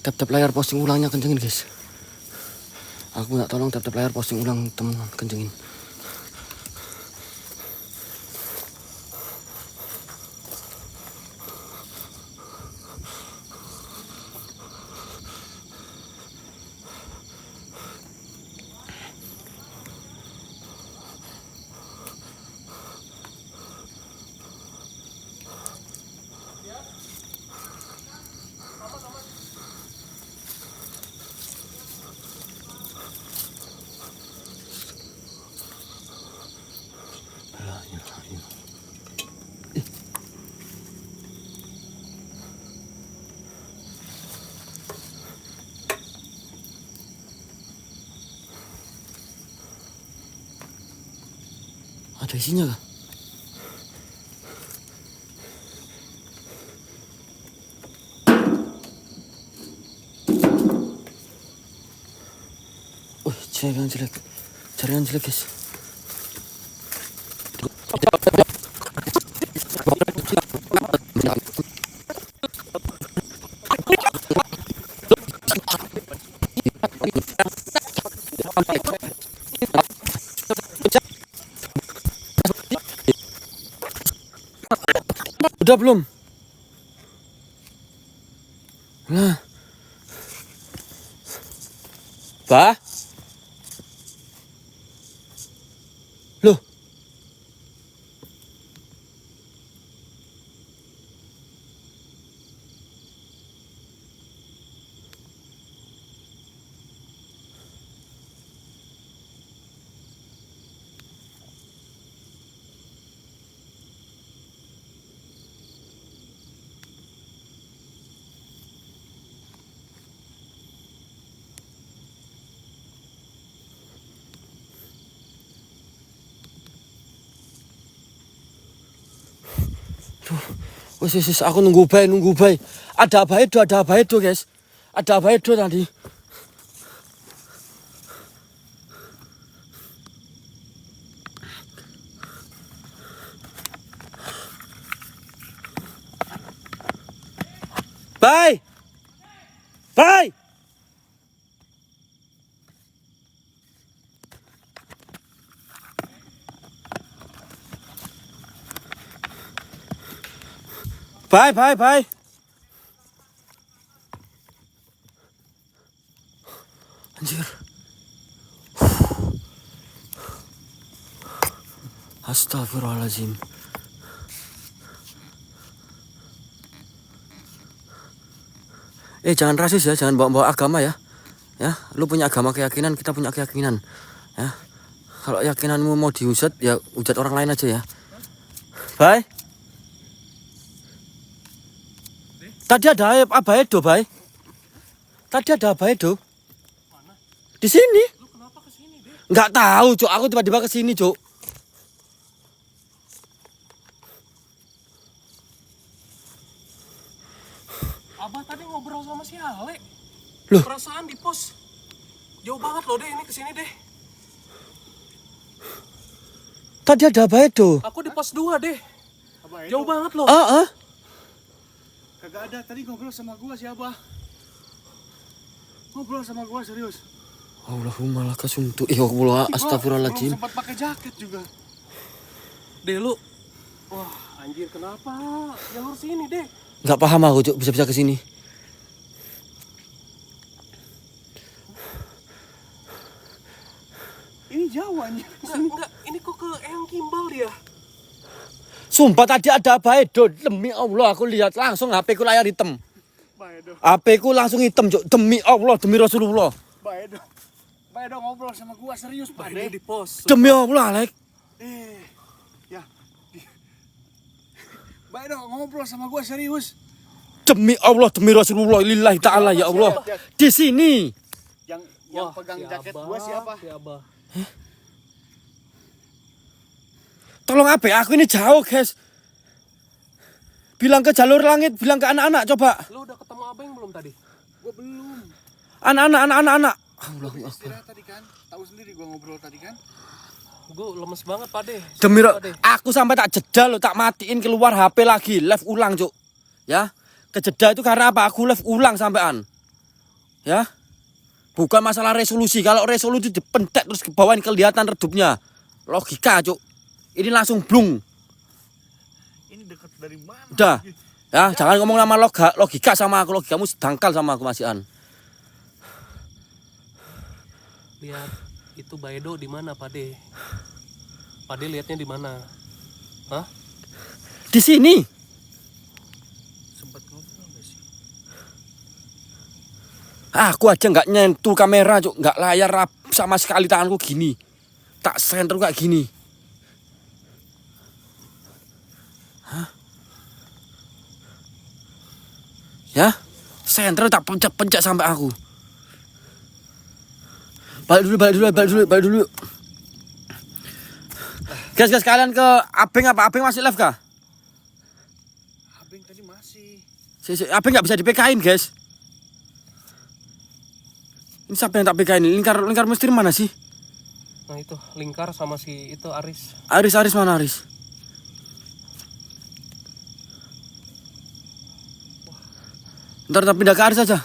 Speaker 1: Tap-tap layar posting ulangnya kencengin, guys. Aku minta tolong tap-tap layar posting ulang, teman-teman, kencengin. Ada isinya kah? Jaringan jelek guys. Udah belum? Nah. Bah? Loh. Wes, aku nunggu bay. Ada apa itu, guys. Ada apa itu tadi? Bye. Bye. Bye, bye, bye. Anjir. Astagfirullahaladzim. Jangan rasis ya, jangan bawa-bawa agama ya. Ya, lu punya agama keyakinan, kita punya keyakinan. Ya. Kalau keyakinanmu mau dihujat, ya hujat orang lain aja ya. Bye. Tadi ada Abah Edo, Bay. Tadi ada Abah Edo.
Speaker 3: Mana?
Speaker 1: Di sini.
Speaker 3: Lu kenapa kesini deh?
Speaker 1: Nggak tahu, Cuk. Aku tiba-tiba ke sini, Cuk.
Speaker 3: Abah tadi ngobrol sama si Ale.
Speaker 1: Loh?
Speaker 3: Perasaan di pos. Jauh banget loh deh ini kesini deh.
Speaker 1: Tadi ada Abah Edo.
Speaker 3: Aku di pos 2 deh.
Speaker 4: Abah,
Speaker 3: Jauh banget loh.
Speaker 4: Kagak ada, tadi ngobrol sama gua si Abah. Ngobrol sama gua serius.
Speaker 1: Allahumma lakasuntu. Ya Allah, astagfirullahaladzim.
Speaker 4: Belum sempat pakai jaket juga.
Speaker 3: Deh lu. Wah, anjir kenapa? Yang harus ini deh.
Speaker 1: Nggak paham aku, Cuk, bisa-bisa ke sini.
Speaker 4: Ini jauh anjir.
Speaker 3: Enggak, ini kok ke Eyang Kimbal dia.
Speaker 1: Sumpah tadi ada Abah Edo. Demi Allah, aku lihat langsung HP ku layar hitam.
Speaker 4: Bah Edo,
Speaker 1: HP ku langsung hitam, Cuk. Demi Allah, demi Rasulullah.
Speaker 4: Bah Edo. Bah Edo ngobrol sama gua serius, Pak
Speaker 3: Ini
Speaker 4: De.
Speaker 3: di pos.
Speaker 1: Demi Allah, Alek.
Speaker 4: Ya. Bah Edo ngobrol sama gua serius.
Speaker 1: Demi Allah, demi Rasulullah, lillahi ta'ala, ya Allah. Di sini.
Speaker 4: Yang pegang jaket gua siapa?
Speaker 3: Si Abah.
Speaker 1: Tolong HP aku ini jauh, guys. Bilang ke jalur langit, bilang ke anak-anak, coba.
Speaker 3: Lu udah ketemu Abang belum tadi?
Speaker 4: Gua belum.
Speaker 1: Anak-anak.
Speaker 4: Gua istirahat tadi kan. Tahu sendiri gua ngobrol tadi kan.
Speaker 3: Gue lemes banget Pak De.
Speaker 1: Demi
Speaker 3: Pak De.
Speaker 1: aku sampai tak jeda lo, tak matiin keluar HP lagi, live ulang, Cuk. Ya. Kejeda itu karena apa? Aku live ulang sampean. Ya. Bukan masalah resolusi. Kalau resolusi dipentek terus ke bawah kelihatan redupnya. Logika, Cuk. Ini langsung blung.
Speaker 4: Ini dekat dari mana?
Speaker 1: Udah. Ya, jangan ngomong nama logika sama aku. Logikamu sedangkal sama aku, Masian.
Speaker 3: Lihat itu Baedo di mana Pak De? Pak De lihatnya di mana? Hah?
Speaker 1: Di sini.
Speaker 4: Sempat ngobrol enggak sih?
Speaker 1: Aku aja nggak nyentuh kamera, Cuk. Nggak layar sama sekali tanganku gini. Tak senter kayak gini. Hah? Ya? Senter tak pencet-pencet sampai aku. Balik dulu. Guys, kalian ke Abeng apa? Abeng masih live kah?
Speaker 4: Abeng tadi masih.
Speaker 1: Abeng nggak bisa di-PK-in, guys. Ini siapa yang tak PK-in? Lingkar misteri mana sih?
Speaker 3: Nah itu Lingkar sama si itu Aris.
Speaker 1: Aris mana Aris? Ntar kita pindah ke Aris aja.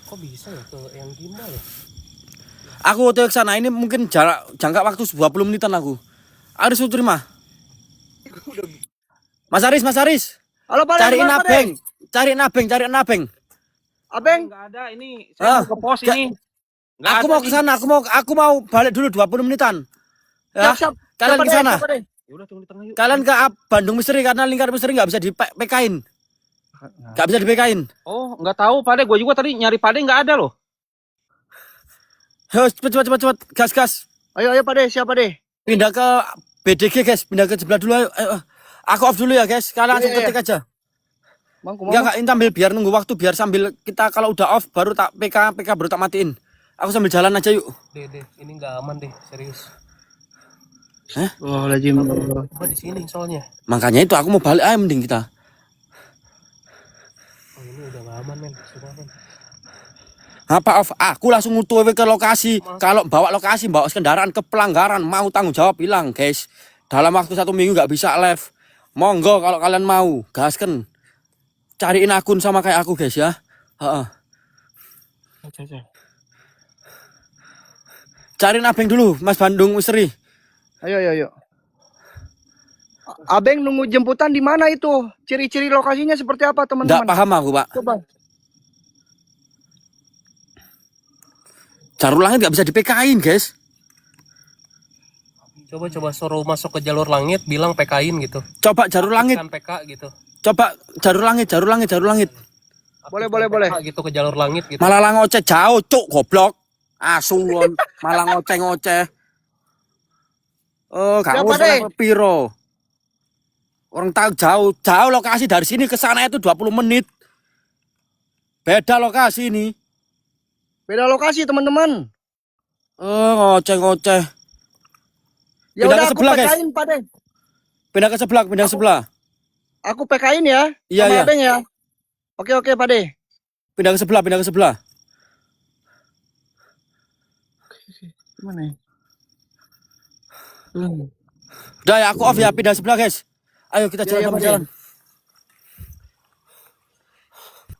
Speaker 3: Kok bisa ya ke yang Gimbal ya?
Speaker 1: Aku waktu ke sana ini mungkin jangka waktu 20 menitan aku. Aris mau terima. Mas Aris.
Speaker 5: Halo Pak.
Speaker 1: Cariin Abeng. Cariin Abeng.
Speaker 5: Abeng.
Speaker 2: Enggak ada ini. Saya mau ke pos ini. Nggak
Speaker 1: Aku
Speaker 2: ada
Speaker 1: mau
Speaker 2: nih.
Speaker 1: ke sana, aku mau balik dulu 20 menitan. Ya.
Speaker 5: Siap.
Speaker 1: Kalian ke sana.
Speaker 2: Ya udah tunggu di tengah yuk.
Speaker 1: Kalian ke Bandung Misteri karena Lingkar Misteri nggak bisa di-PK-in. Nggak bisa di-PK-in.
Speaker 2: Oh, nggak tahu Pak De. Gue juga tadi nyari Pak De nggak ada loh.
Speaker 1: Ayo cepet. Gas.
Speaker 5: Ayo Pak De, siapa De?
Speaker 1: Pindah ke BDG, guys. Pindah ke sebelah dulu. Ayo. Aku off dulu ya, guys. Kalian langsung
Speaker 5: Iya.
Speaker 1: ketik aja.
Speaker 5: Bang,
Speaker 1: Enggak, ini sambil biar nunggu waktu, biar sambil kita kalau udah off baru tak PK baru tak matiin. Aku sambil jalan aja yuk.
Speaker 3: De, ini nggak aman deh, serius.
Speaker 5: Oh, lajim.
Speaker 3: Coba di sini soalnya.
Speaker 1: Makanya itu aku mau balik aja mending kita.
Speaker 3: Oh ini udah nggak aman men, sudah men.
Speaker 1: Apa off? Aku langsung ngutu ke lokasi. Kalau bawa kendaraan ke pelanggaran mau tanggung jawab bilang, guys. Dalam waktu 1 minggu nggak bisa live. Monggo kalau kalian mau, gasken. Cariin akun sama kayak aku, guys ya. Heeh.
Speaker 3: Aja.
Speaker 1: Cariin Abeng dulu, Mas Bandung Misteri.
Speaker 5: Ayo. Abeng nunggu jemputan di mana itu? Ciri-ciri lokasinya seperti apa,
Speaker 1: Nggak
Speaker 5: teman-teman?
Speaker 1: paham aku, Pak.
Speaker 5: Coba.
Speaker 1: Jarur langit nggak bisa di-PK-in, guys.
Speaker 3: Coba suruh masuk ke jalur langit, bilang PK-in gitu.
Speaker 1: Coba jarur langit.
Speaker 3: Aktifkan PK gitu.
Speaker 1: Coba jarur langit.
Speaker 5: Boleh.
Speaker 3: PK gitu ke jalur langit gitu.
Speaker 1: Malah ngoceh jauh, cuk, goblok. Asu kon, malah ngoceh. Oh, gak
Speaker 5: Siapa,
Speaker 1: usah
Speaker 5: Dek?
Speaker 1: level piro. Orang tahu jauh lokasi dari sini ke sana itu 20 menit. Beda lokasi ini.
Speaker 5: Beda lokasi, teman-teman.
Speaker 1: Oh, ngoceh.
Speaker 5: Ya
Speaker 1: Pindah
Speaker 5: udah
Speaker 1: ke
Speaker 5: aku
Speaker 1: sebelah, guys.
Speaker 5: PK-in, Pak De.
Speaker 1: Pindah ke sebelah.
Speaker 5: Aku PK-in ya.
Speaker 1: Iya,
Speaker 5: Sama
Speaker 1: iya.
Speaker 5: Abeng ya. Oke, Pak De.
Speaker 1: Pindah ke sebelah.
Speaker 5: Gimana ya?
Speaker 1: Udah ya, aku off ya, pindah sebelah, guys. Ayo kita
Speaker 5: Iya, Pak De.
Speaker 1: jalan.